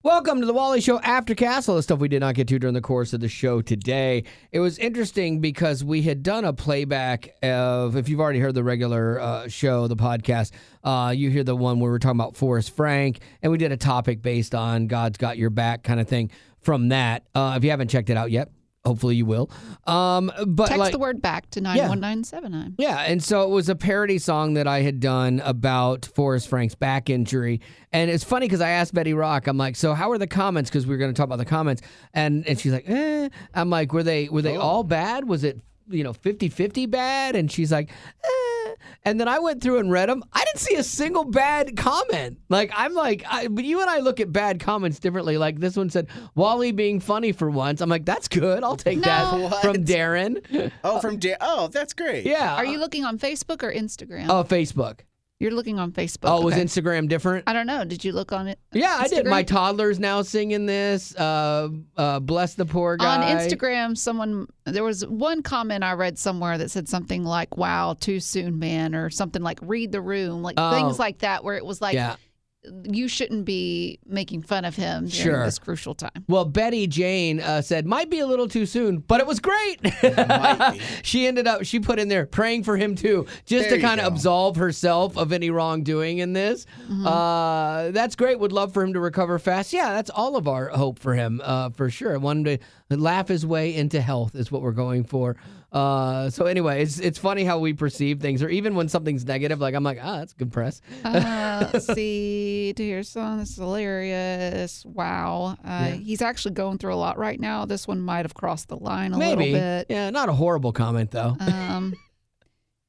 Welcome to the Wally Show Aftercast. All the stuff we did not get to during the course of the show today. It was interesting because we had done a playback of, if you've already heard the regular show, the podcast, you hear the one where we're talking about Forrest Frank, and we did a topic based on God's Got Your Back kind of thing from that. If you haven't checked it out yet, hopefully you will. But text the word back to 91979. Yeah, and so it was a parody song that I had done about Forrest Frank's back injury. And it's funny because I asked Betty Rock, I'm like, so how are the comments? Because we were going to talk about the comments. And she's like, eh. I'm like, were they all bad? Was it, 50-50 bad? And she's like, eh. And then I went through and read them. I didn't see a single bad comment. But you and I look at bad comments differently. Like this one said, Wally being funny for once. I'm like, that's good. I'll take that from Darren. Oh, from Darren. Oh, that's great. Yeah. Are you looking on Facebook or Instagram? Oh, Facebook. You're looking on Facebook. Oh, was Instagram different? I don't know. Did you look on it? Yeah, Instagram? I did. My toddler's now singing this. Bless the poor guy. On Instagram, there was one comment I read somewhere that said something like, wow, too soon, man, or something like read the room, things like that, where it was like, you shouldn't be making fun of him during this crucial time. Well, Betty Jane said, might be a little too soon, but it was great. She put in there praying for him too, just to kind of absolve herself of any wrongdoing in this. Mm-hmm. That's great. Would love for him to recover fast. Yeah, that's all of our hope for him, for sure. Want him to laugh his way into health is what we're going for. So anyway, it's funny how we perceive things, or even when something's negative, I'm like, that's good press. Let's see, to hear song, this is hilarious. Wow. He's actually going through a lot right now. This one might have crossed the line a little bit. Yeah, not a horrible comment though.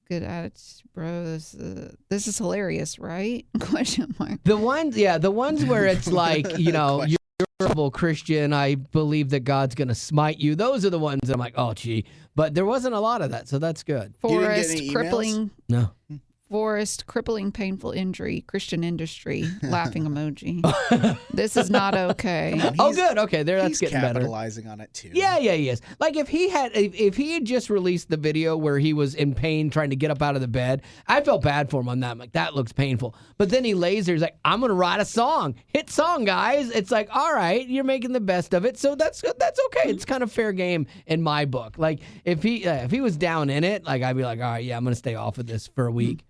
Good attitude, bro. This is hilarious, right? Question mark. The ones where it's like, you're a horrible Christian, I believe that God's going to smite you. Those are the ones that I'm like, oh, gee. But there wasn't a lot of that, so that's good. Forrest, crippling. No. Forrest, crippling, painful injury, Christian industry, laughing emoji. This is not okay. Oh, good. Okay, that's getting better. He's capitalizing on it, too. Yeah, he is. Like, if he had just released the video where he was in pain trying to get up out of the bed, I felt bad for him on that. I'm like, that looks painful. But then he lays there, he's like, I'm going to write a song. Hit song, guys. It's like, all right, you're making the best of it, so that's okay. It's kind of fair game in my book. Like, if he was down in it, like, I'd be like, all right, yeah, I'm going to stay off of this for a week.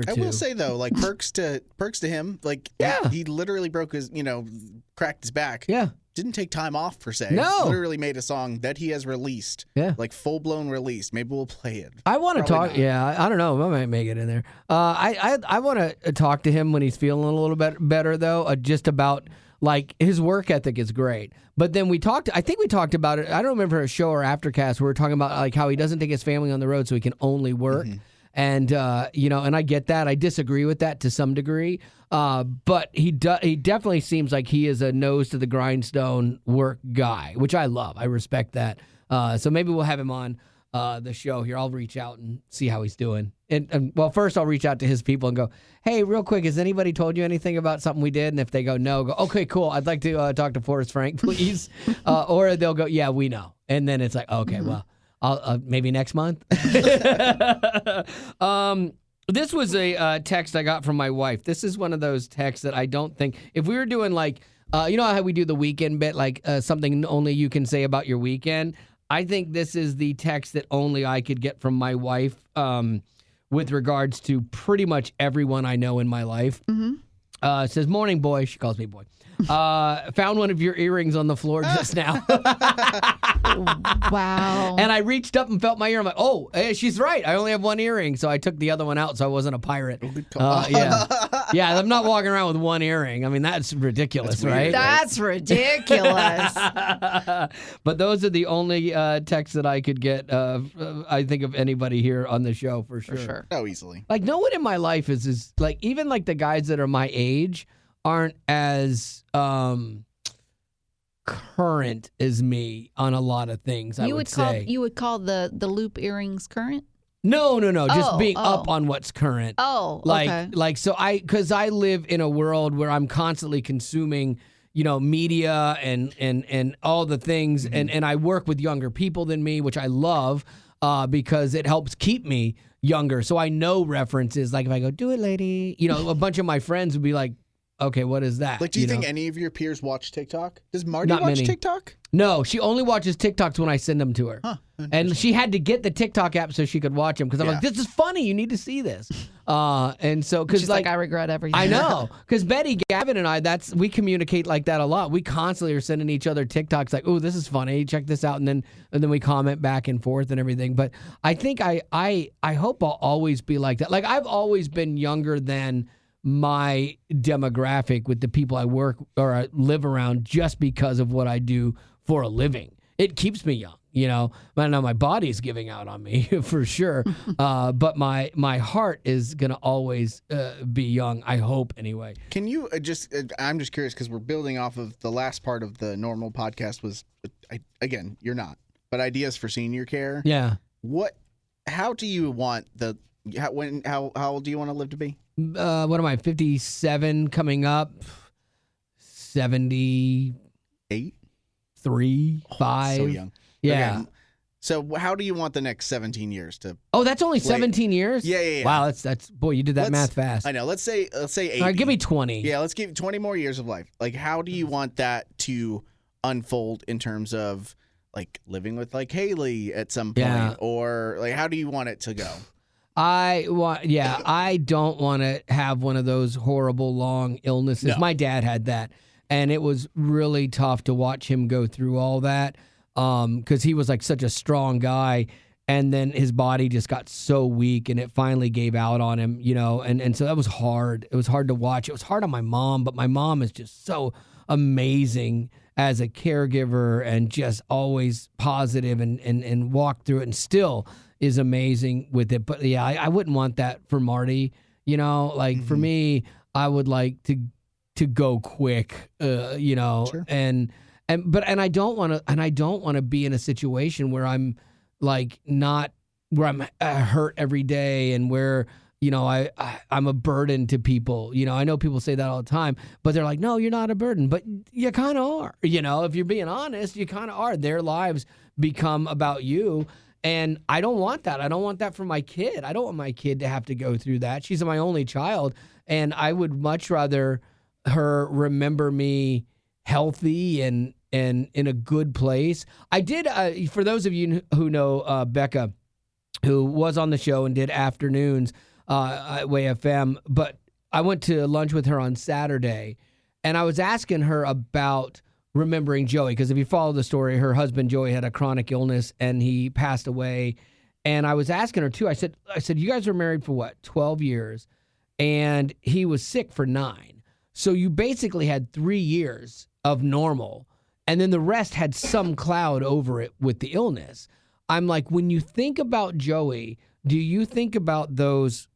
I will say though, like perks to him, like he literally broke his, cracked his back. Yeah. Didn't take time off per se. No. Literally made a song that he has released. Yeah. Like full blown release. Maybe we'll play it. I want to talk. Not. Yeah. I don't know. I might make it in there. I want to talk to him when he's feeling a little bit better though. Just about like his work ethic is great. But then I think we talked about it. I don't remember a show or Aftercast where we were talking about like how he doesn't take his family on the road so he can only work. Mm-hmm. And, and I get that. I disagree with that to some degree. But he definitely seems like he is a nose to the grindstone work guy, which I love. I respect that. So maybe we'll have him on the show here. I'll reach out and see how he's doing. And well, first I'll reach out to his people and go, hey, real quick, has anybody told you anything about something we did? And if they go, no, go, okay, cool. I'd like to talk to Forrest Frank, please. Or they'll go, yeah, we know. And then it's like, okay, well. I'll maybe next month. This was a text I got from my wife. This is one of those texts that I don't think, if we were doing like, you know how we do the weekend bit, like something only you can say about your weekend? I think this is the text that only I could get from my wife with regards to pretty much everyone I know in my life. Mm-hmm. It says, morning, boy. She calls me boy. Found one of your earrings on the floor just now. Wow. And I reached up and felt my ear. I'm like, oh, she's right. I only have one earring. So I took the other one out so I wasn't a pirate. Yeah, I'm not walking around with one earring. I mean, that's ridiculous, right? That's ridiculous. But those are the only texts that I could get, I think, of anybody here on the show for sure. For sure. Oh, easily. Like, no one in my life is like, even like the guys that are my age aren't as current as me on a lot of things. You would call the loop earrings current? No. Just being up on what's current. Oh, okay. Because I live in a world where I'm constantly consuming, media and all the things, mm-hmm. and I work with younger people than me, which I love because it helps keep me younger. So I know references. Like if I go, do it, lady, a bunch of my friends would be like, okay, what is that? Like, do you think any of your peers watch TikTok? Does Marty Not watch many. TikTok? No, she only watches TikToks when I send them to her. Huh. And she had to get the TikTok app so she could watch them because I'm like, this is funny. You need to see this. And so, because she's like, I regret everything. I know. Because Betty, Gavin, and I, we communicate like that a lot. We constantly are sending each other TikToks like, oh, this is funny. Check this out. And then we comment back and forth and everything. But I think I hope I'll always be like that. Like, I've always been younger than my demographic with the people I work or I live around just because of what I do for a living. It keeps me young, you know. I know my body's giving out on me for sure, but my heart is gonna always be young. I hope anyway. Can you I'm just curious because we're building off of the last part of the normal podcast was, again, you're not, but ideas for senior care. Yeah. How do you want how old do you want to live to be? What am I? 57 coming up. 78. 3, 5. So young. Yeah. Okay. So how do you want the next 17 years to? Oh, that's only 17 years? Yeah. Wow, that's boy, you did that math fast. I know. Let's say 80. All right, give me 20. Yeah, let's give 20 more years of life. Like, how do you want that to unfold in terms of like living with like Haley at some point, or like how do you want it to go? I don't want to have one of those horrible long illnesses. No. My dad had that. And it was really tough to watch him go through all that because he was like such a strong guy. And then his body just got so weak and it finally gave out on him, you know. And so that was hard. It was hard to watch. It was hard on my mom, but my mom is just so amazing as a caregiver and just always positive and walked through it and still is amazing with it. But yeah, I wouldn't want that for Marty, you know. Like for me, I would like to go quick, you know, sure. and I don't want to be in a situation where I'm like where I'm hurt every day and where, you know, I'm a burden to people. You know, I know people say that all the time, but they're like, no, you're not a burden, but you kind of are. You know, if you're being honest, you kind of are. Their lives become about you. And I don't want that. I don't want that for my kid. I don't want my kid to have to go through that. She's my only child, and I would much rather her remember me healthy and in a good place. I did, for those of you who know Becca, who was on the show and did afternoons at Way FM, but I went to lunch with her on Saturday, and I was asking her about remembering Joey, because if you follow the story, her husband Joey had a chronic illness and he passed away. And I was asking her too, I said, you guys were married for what, 12 years? And he was sick for 9. So you basically had 3 years of normal, and then the rest had some cloud over it with the illness. I'm like, when you think about Joey, do you think about those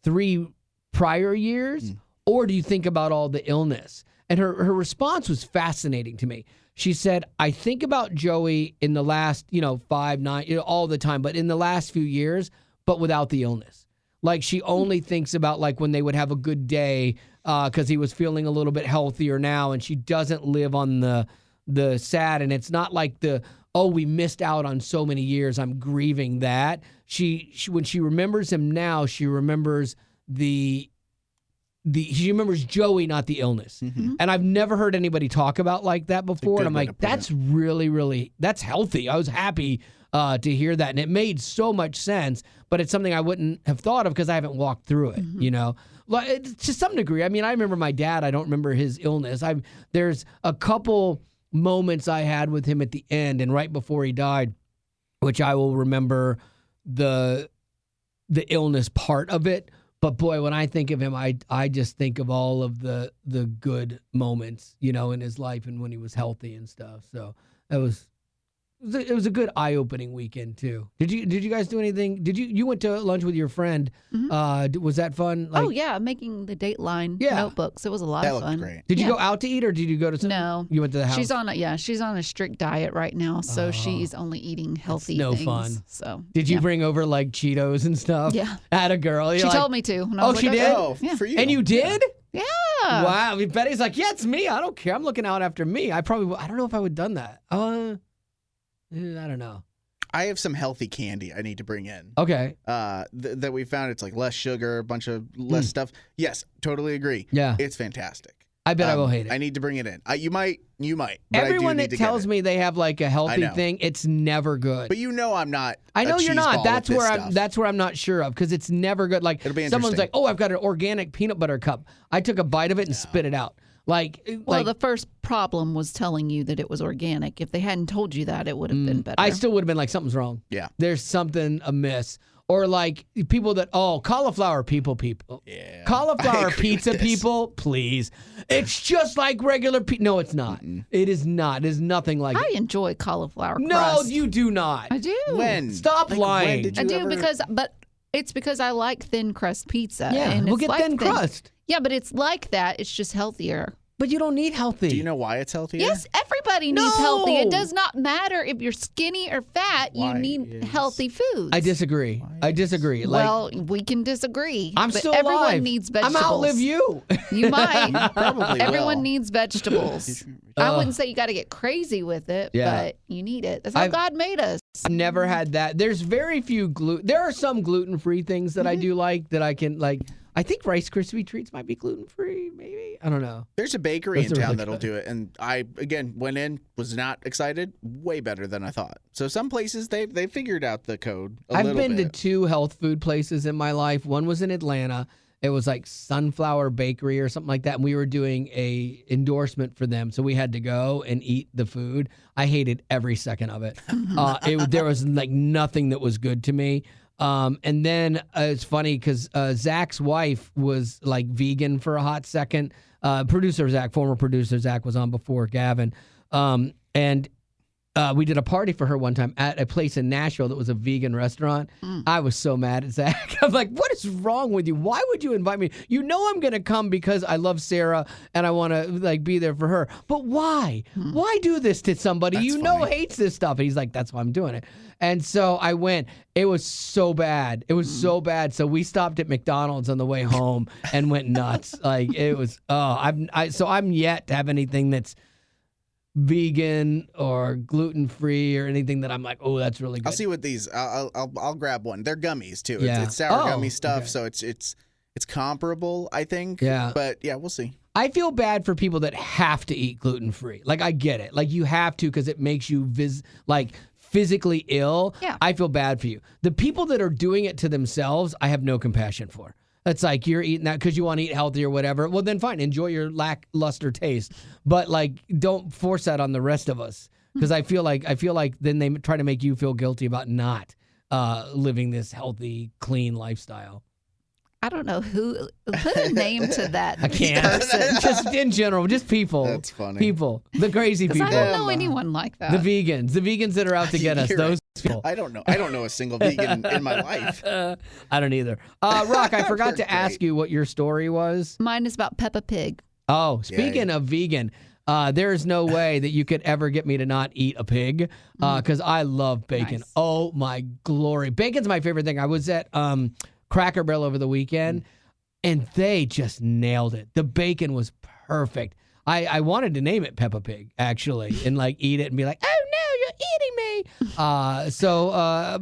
3 prior years, or do you think about all the illness? And her response was fascinating to me. She said, I think about Joey in the last, 5, 9, all the time, but in the last few years, but without the illness. Like, she only thinks about like when they would have a good day because he was feeling a little bit healthier now, and she doesn't live on the sad. And it's not like we missed out on so many years, I'm grieving that. She when she remembers him now, she remembers she remembers Joey, not the illness. Mm-hmm. And I've never heard anybody talk about like that before. And I'm like, that's really, really, that's healthy. I was happy to hear that. And it made so much sense, but it's something I wouldn't have thought of because I haven't walked through it, you know? To some degree. I mean, I remember my dad. I don't remember his illness. There's a couple moments I had with him at the end and right before he died, which I will remember the illness part of it. But boy, when I think of him, I just think of all of the good moments, in his life and when he was healthy and stuff. So it was a good eye-opening weekend too. Did you guys do anything? You went to lunch with your friend? Mm-hmm. Was that fun? Oh yeah, making the Dateline notebooks. It was a lot of fun. Great. Did you go out to eat or did you go to? No, you went to the house. She's on a strict diet right now, so she's only eating healthy. No things. Fun. So did you bring over like Cheetos and stuff? Yeah, at a girl. She told me to. Oh, she did. Oh, for you. And you did? Yeah. Wow. I mean, Betty's like, yeah, it's me. I don't care. I'm looking out after me. I don't know if I would have done that. I don't know. I have some healthy candy I need to bring in. Okay. That we found. It's like less sugar, a bunch of less stuff. Yes, totally agree. Yeah. It's fantastic. I bet I will hate it. I need to bring it in. You might. But Everyone I do that tells me they have like a healthy thing, it's never good. But I'm not. I know you're not. That's where I'm not sure of because it's never good. Like someone's like, "Oh, I've got an organic peanut butter cup." I took a bite of it and spit it out. The first problem was telling you that it was organic. If they hadn't told you that, it would have been better. I still would have been like, something's wrong. Yeah. There's something amiss. Or like people that, cauliflower people. Yeah. Cauliflower pizza people, please. It's just like regular pizza. No, it's not. It is not. It is nothing like it. I enjoy cauliflower crust. No, you do not. I do. When? Stop lying. When did you but it's because I like thin crust pizza. Yeah, and we'll get thin crust. Yeah, but it's like that. It's just healthier. But you don't need healthy. Do you know why it's healthier? Yes, everybody needs healthy. It does not matter if you're skinny or fat. You need healthy foods. I disagree. Well, we can disagree. I'm still alive. Everyone needs vegetables. I'm outlive you. You might. Probably Everyone will. needs vegetables. I wouldn't say you got to get crazy with it, but you need it. That's how God made us. I've never had that. There's very few There are some gluten-free things that I do like that I can like. I think Rice Krispie treats might be gluten-free, maybe. I don't know. There's a bakery in town really that'll do it. And I, again, went in, was not excited. Way better than I thought. So some places, they figured out the code a little bit. I've been to 2 health food places in my life. One was in Atlanta. It was like Sunflower Bakery or something like that. And we were doing a endorsement for them. So we had to go and eat the food. I hated every second of it. There was like nothing that was good to me. And then it's funny because Zach's wife was like vegan for a hot second. Producer Zach, former producer Zach, was on before Gavin. And we did a party for her one time at a place in Nashville that was a vegan restaurant. I was so mad at Zach. I'm like, what is wrong with you? Why would you invite me? You know I'm going to come because I love Sarah and I want to like be there for her. But why? Why do this to somebody hates this stuff? And he's like, that's why I'm doing it. And so I went. It was so bad. It was so bad. So we stopped at McDonald's on the way home and went nuts. Like it was. I'm yet to have anything that's vegan or gluten-free or anything that I'm like, oh, that's really good. I'll see what these. I'll grab one. They're gummies too. Yeah. It's sour gummy stuff, okay. so it's comparable, I think. Yeah. But yeah, we'll see. I feel bad for people that have to eat gluten-free. Like I get it. Like you have to because it makes you physically ill. Yeah. I feel bad for you. The people that are doing it to themselves, I have no compassion for. It's like you're eating that because you want to eat healthy or whatever. Well, then fine. Enjoy your lackluster taste. But like, don't force that on the rest of us because I feel like then they try to make you feel guilty about not living this healthy, clean lifestyle. I don't know who put a name to that. I can't. Person. Just in general, just people. That's funny. People, the crazy people. I don't know anyone like that. The vegans that are out to get us. Those people. I don't know a single vegan in my life. I don't either. Rock, I forgot to ask you what your story was. Mine is about Peppa Pig. Oh, speaking of vegan, there is no way that you could ever get me to not eat a pig because I love bacon. Nice. Oh my glory, bacon's my favorite thing. I was at Cracker Barrel over the weekend, and they just nailed it. The bacon was perfect. I wanted to name it Peppa Pig, actually, and like eat it and be like, oh no, you're eating me.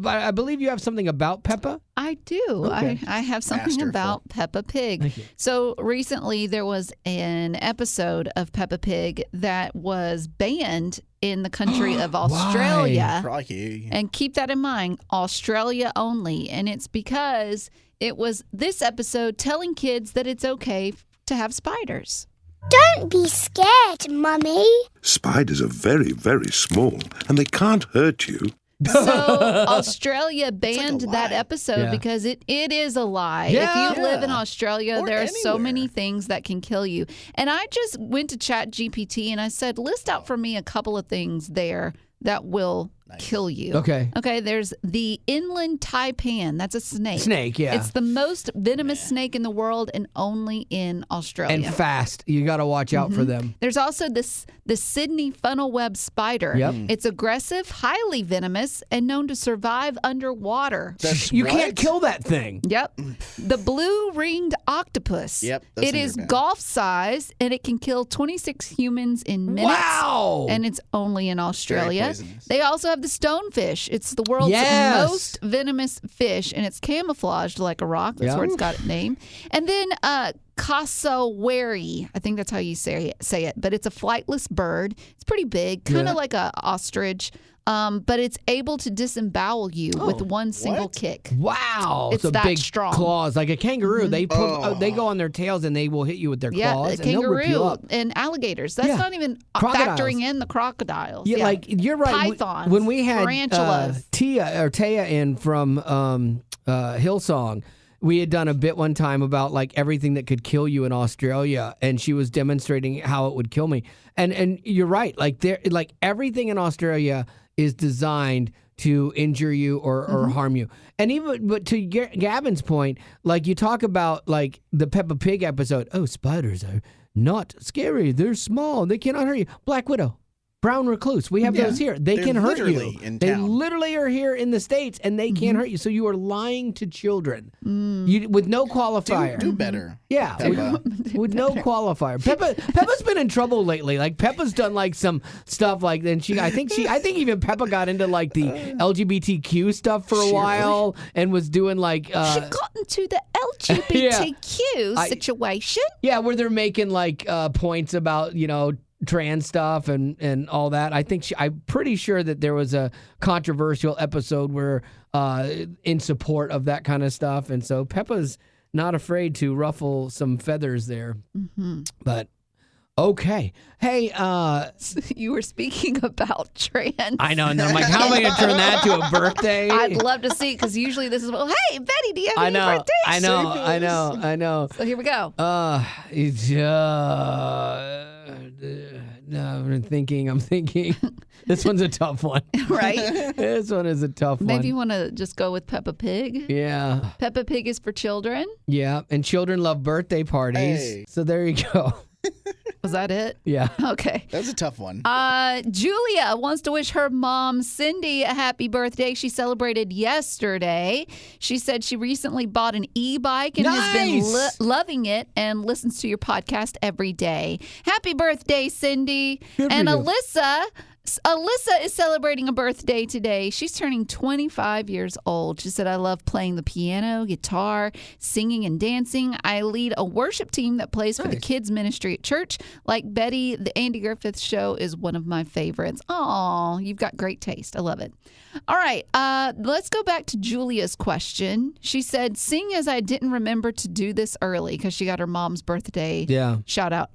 But I believe you have something about Peppa? I do. Okay. I have something Masterful. about Peppa Pig. Thank you. So recently there was an episode of Peppa Pig that was banned in the country of Australia. Crikey. And keep that in mind, Australia only. And it's because it was this episode telling kids that it's okay to have spiders. Don't be scared, Mummy. Spiders are very, very small, and they can't hurt you. So Australia banned that episode because it is a lie. Yeah. If you live in Australia, Or there are so anywhere. many things that can kill you. And I just went to ChatGPT and I said, list out for me a couple of things there that will kill you. Okay. Okay, there's the inland taipan. That's a snake. Snake, yeah. It's the most venomous snake in the world and only in Australia. And fast. You got to watch out for them. There's also the Sydney funnel web spider. Yep. It's aggressive, highly venomous, and known to survive underwater. You can't kill that thing. Yep. The blue ringed octopus. Yep, those It things is are bad. golf size and it can kill 26 humans in minutes. Wow. And it's only in Australia. poisonous. They also have the stonefish. It's the world's Yes. most venomous fish and it's camouflaged like a rock. That's Yeah. where it's got its name. And then cassowary. I think that's how you say it. But it's a flightless bird. It's pretty big, kind of like a ostrich. But it's able to disembowel you with one single kick. Wow. It's so that big strong. Claws. Like a kangaroo, they go on their tails and they will hit you with their claws. Yeah, and they'll rip you kangaroo up. and alligators. That's not even factoring in the crocodiles. Yeah, like you're right. Pythons, when we had tarantulas. Taya in from Hillsong, we had done a bit one time about like everything that could kill you in Australia, and she was demonstrating how it would kill me. And you're right. Like everything in Australia is designed to injure you or harm you. And but to Gavin's point, like you talk about like the Peppa Pig episode, spiders are not scary. They're small. They cannot hurt you. Black Widow, brown recluse. We have those here. They're can hurt you. They literally are here in the States and they can't hurt you. So you are lying to children with no qualifier. Do better. Yeah, with no qualifier. Peppa's been in trouble lately. Like Peppa's done like some stuff like then I think even Peppa got into like the LGBTQ stuff for a while and was doing like she got into the LGBTQ situation. Yeah, where they're making like points about, trans stuff and all that. I'm pretty sure that there was a controversial episode where in support of that kind of stuff. And so Peppa's not afraid to ruffle some feathers there. But okay. Hey, you were speaking about trans. I know, and I'm like, how am I going to turn that to a birthday? I'd love to see, because usually this is, hey, Betty, do you have any birthdays? I know. So here we go. No, I'm thinking. This one's a tough one. Right? This one is a tough one. Maybe you want to just go with Peppa Pig? Yeah. Peppa Pig is for children? Yeah, and children love birthday parties. Hey. So there you go. Was that it? Yeah. Okay. That's a tough one. Julia wants to wish her mom, Cindy, a happy birthday. She celebrated yesterday. She said she recently bought an e-bike and has been loving it and listens to your podcast every day. Happy birthday, Cindy. And Alyssa is celebrating a birthday today. She's turning 25 years old. She said, I love playing the piano, guitar, singing, and dancing. I lead a worship team that plays for the kids' ministry at church. Like Betty, the Andy Griffith Show is one of my favorites. Oh, you've got great taste. I love it. All right, let's go back to Julia's question. She said, seeing as I didn't remember to do this early because she got her mom's birthday shout out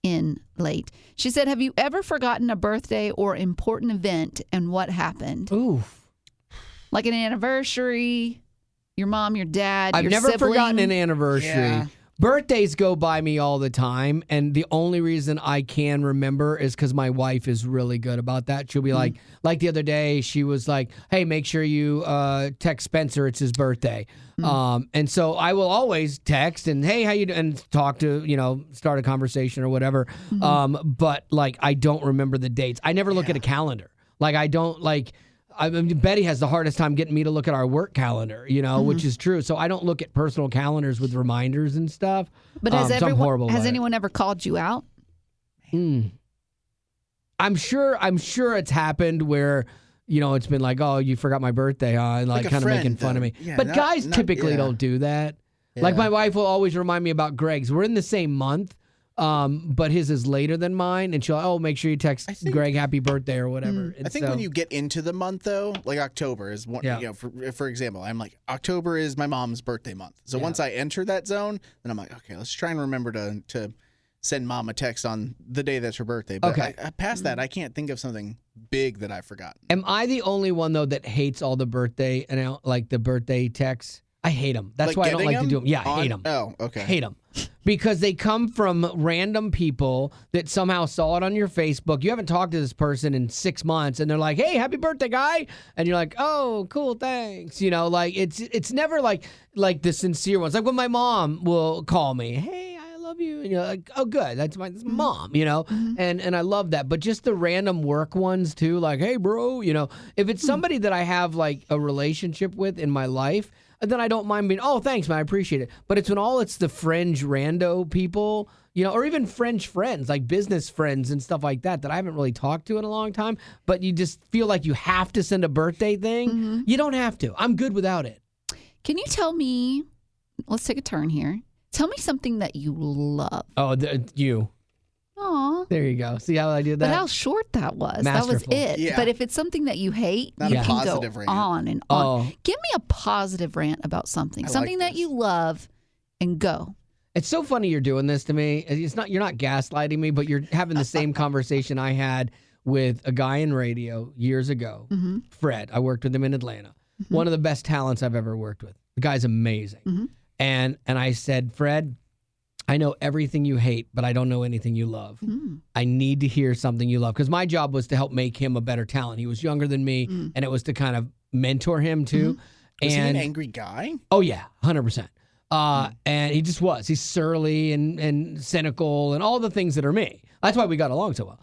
in late. She said, have you ever forgotten a birthday or important event and what happened? Ooh. Like an anniversary, your mom, your dad, I've your never sibling. forgotten an anniversary. Yeah. Birthdays go by me all the time, and the only reason I can remember is because my wife is really good about that. She'll be like the other day, she was like, hey, make sure you text Spencer, it's his birthday. And so I will always text and, hey, how you doing? And talk to, start a conversation or whatever. But like, I don't remember the dates. I never look at a calendar. Like, I don't Betty has the hardest time getting me to look at our work calendar, which is true. So I don't look at personal calendars with reminders and stuff. But has anyone ever called you out? I'm sure it's happened where, it's been like, oh, you forgot my birthday, huh? And like kind of making fun of me. Yeah, but guys typically don't do that. Yeah. Like my wife will always remind me about Greg's. We're in the same month. But his is later than mine, and she'll make sure you text Greg happy birthday or whatever. I think when you get into the month though, like October is one. For example, I'm like October is my mom's birthday month. So once I enter that zone, then I'm like, okay, let's try and remember to send mom a text on the day that's her birthday. But past that, I can't think of something big that I've forgotten. Am I the only one though that hates all the birthday and like the birthday texts? I hate them. That's why I don't like to do them. Yeah, I hate them. Oh, okay. Hate them. Because they come from random people that somehow saw it on your Facebook. You haven't talked to this person in 6 months, and they're like, hey, happy birthday, guy. And you're like, oh, cool, thanks. Like it's never like the sincere ones. Like when my mom will call me, hey, I love you. And you're like, oh, good. That's my mom, And I love that. But just the random work ones, too, like, hey, bro, if it's somebody that I have like a relationship with in my life, then I don't mind being, oh, thanks, man, I appreciate it. But it's it's the fringe rando people, or even French friends, like business friends and stuff like that I haven't really talked to in a long time. But you just feel like you have to send a birthday thing. You don't have to. I'm good without it. Can you tell me, let's take a turn here. Tell me something that you love. Oh, you. Aw. There you go. See how I did that? But how short that was. Masterful. That was it. Yeah. But if it's something that you hate, Not you a can positive go rant. on and on. Oh. Give me a positive rant about something. I like Something that this. you love and go. It's so funny you're doing this to me. You're not gaslighting me, but you're having the same conversation I had with a guy in radio years ago, Fred. I worked with him in Atlanta. One of the best talents I've ever worked with. The guy's amazing. And I said, Fred, I know everything you hate, but I don't know anything you love. I need to hear something you love. Because my job was to help make him a better talent. He was younger than me, and it was to kind of mentor him too. Was he And an angry guy? oh yeah, 100%. And he just was. He's surly and cynical and all the things that are me. That's why we got along so well.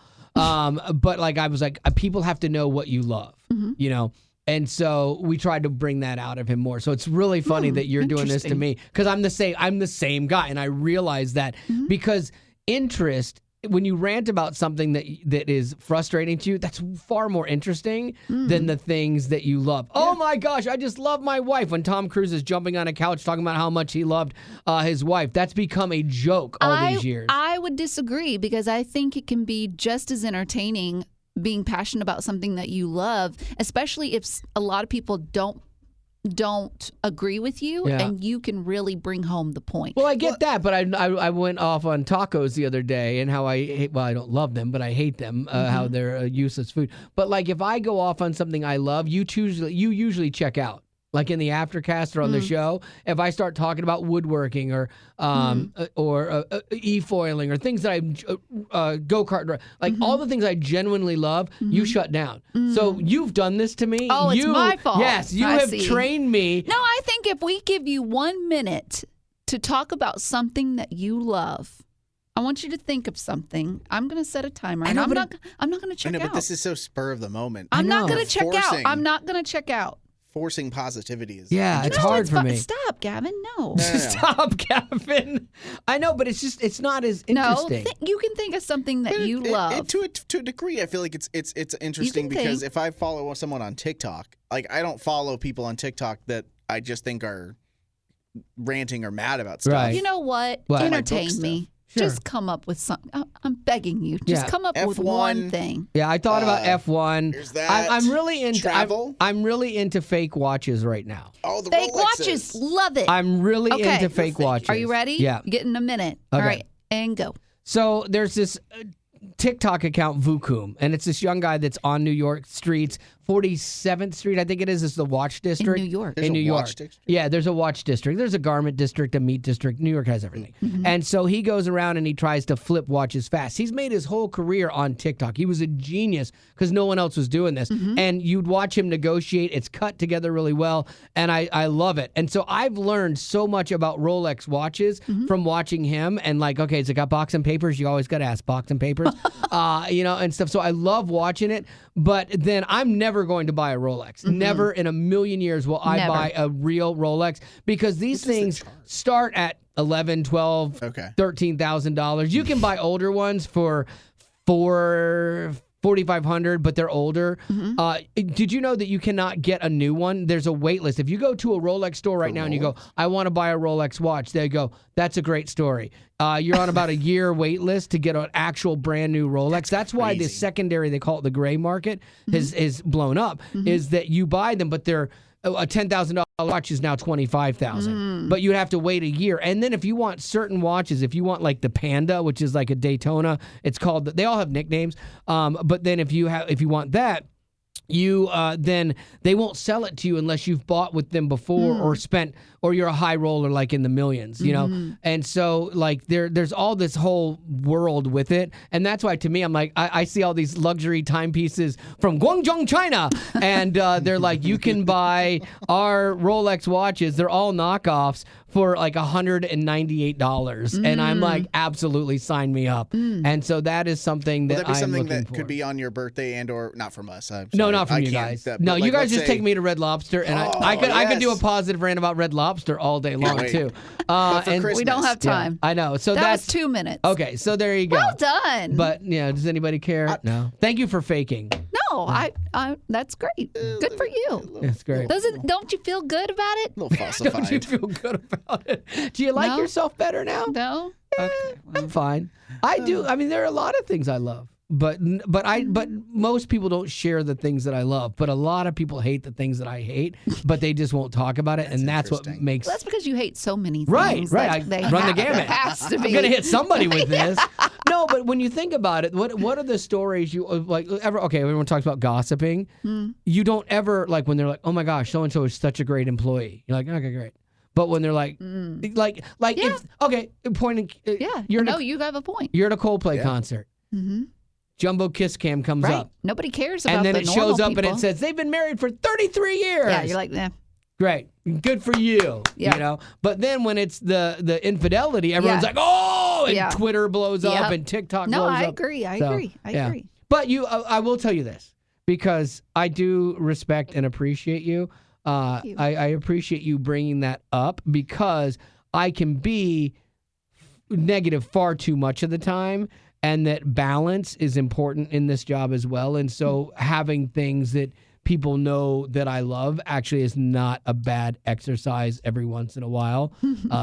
But like I was like, people have to know what you love, you know? And so we tried to bring that out of him more. So it's really funny that you're doing this to me because I'm the same guy. And I realize that because interest, when you rant about something that is frustrating to you, that's far more interesting than the things that you love. Yeah. Oh my gosh, I just love my wife. When Tom Cruise is jumping on a couch talking about how much he loved his wife, that's become a joke all these years. I would disagree because I think it can be just as entertaining being passionate about something that you love, especially if a lot of people don't agree with you, and you can really bring home the point. Well, I get that, but I went off on tacos the other day and how I hate, well, I don't love them, but I hate them, how they're a useless food. But like if I go off on something I love, you usually check out. Like in the Aftercast or on the show, if I start talking about woodworking or e-foiling or things that I go-kart, like all the things I genuinely love, you shut down. So you've done this to me. Oh, it's my fault. Yes, you have trained me. No, I think if we give you 1 minute to talk about something that you love, I want you to think of something. I'm going to set a timer. I'm not going to check out. I know, but this is so spur of the moment. I'm not going to check out. I'm not going to check out. Forcing positivity is it's hard for me. Stop, Gavin. No. Stop, Gavin. I know, but it's not as interesting. No, you can think of something that you love. To a degree, I feel like it's interesting because if I follow someone on TikTok, like I don't follow people on TikTok that I just think are ranting or mad about stuff. Right. You know what? Entertain me. Sure. Just come up with something. I'm begging you. Just come up with one thing. Yeah, I thought about F1. There's that. I'm really into travel. I'm really into fake watches right now. Oh, the fake Rolexes. watches. Love it. I'm really into fake watches. Are you ready? Yeah. Get in a minute. Okay. All right, and go. So there's this TikTok account, Vukum, and it's this young guy that's on New York streets. 47th Street, I think it is the watch district. In New York. There's in New a York. watch district? Yeah, there's a watch district. There's a garment district, a meat district. New York has everything. And so he goes around and he tries to flip watches fast. He's made his whole career on TikTok. He was a genius because no one else was doing this. And you'd watch him negotiate. It's cut together really well. And I love it. And so I've learned so much about Rolex watches from watching him. And like, okay, it's got box and papers. You always got to ask box and papers, and stuff. So I love watching it. But then I'm never going to buy a Rolex. Never in a million years will I buy a real Rolex because these things start at $11,000, $12,000, $13,000. You can buy older ones for $4,500, but they're older. Did you know that you cannot get a new one? There's a wait list. If you go to a Rolex store right now and you go, I want to buy a Rolex watch, they go, that's a great story. You're on about a year wait list to get an actual brand new Rolex. That's why the secondary, they call it the gray market, is blown up, is that you buy them, but they're a $10,000 watch is now $25,000, but you have to wait a year. And then if you want certain watches, if you want like the Panda, which is like a Daytona, it's called. They all have nicknames. But then if you want that, you then they won't sell it to you unless you've bought with them before or spent, or you're a high roller like in the millions, you know. And so like there's all this whole world with it, and that's why to me I'm like I see all these luxury timepieces from Guangzhou, China, and they're like you can buy our Rolex watches. They're all knockoffs for like $198, and I'm like, absolutely sign me up. And so that is something that I'm something looking that for. could be on your birthday and or not from us. No, not from you guys. No, you guys just take me to Red Lobster, and I could do a positive rant about Red Lobster all day long too. And we don't have time. I know. So that was 2 minutes. Okay, so there you go. Well done. But does anybody care? No. Thank you for faking. No, No, I that's great. Good for you. That's great. Don't you feel good about it? A little falsified. Don't you feel good about it? Do you like yourself better now? No. Okay, I'm fine. I do. I mean, there are a lot of things I love. But most people don't share the things that I love. But a lot of people hate the things that I hate, but they just won't talk about it, and that's what makes. Well, that's because you hate so many things. Right. I run the gamut. Has to be. I'm gonna hit somebody with this. No, but when you think about it, what are the stories you like? Okay, everyone talks about gossiping. You don't ever like when they're like, "Oh my gosh, so and so is such a great employee." You're like, "Okay, great." But when they're like, if pointing, you have a point. You're at a Coldplay concert. Mm-hmm. Jumbo Kiss Cam comes up. Nobody cares about and then the it shows up people. and it says they've been married for 33 years. Yeah, you're like, nah. Great, good for you. Yeah. You know. But then when it's the infidelity, everyone's like, oh, and Twitter blows up and TikTok blows up. No, I agree. I agree. But I will tell you this because I do respect and appreciate you. Thank you. I appreciate you bringing that up because I can be negative far too much of the time. And that balance is important in this job as well. And so having things that people know that I love actually is not a bad exercise every once in a while.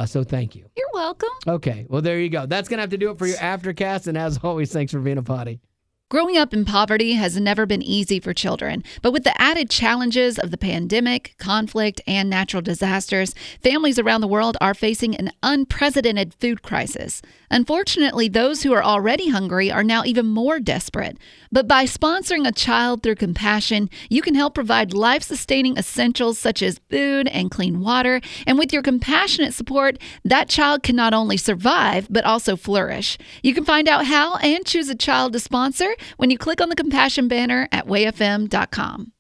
So thank you. You're welcome. Okay. Well, there you go. That's going to have to do it for your Aftercast. And as always, thanks for being a potty. Growing up in poverty has never been easy for children, but with the added challenges of the pandemic, conflict, and natural disasters, families around the world are facing an unprecedented food crisis. Unfortunately, those who are already hungry are now even more desperate. But by sponsoring a child through compassion, you can help provide life-sustaining essentials such as food and clean water. And with your compassionate support, that child can not only survive, but also flourish. You can find out how and choose a child to sponsor when you click on the compassion banner at wayfm.com.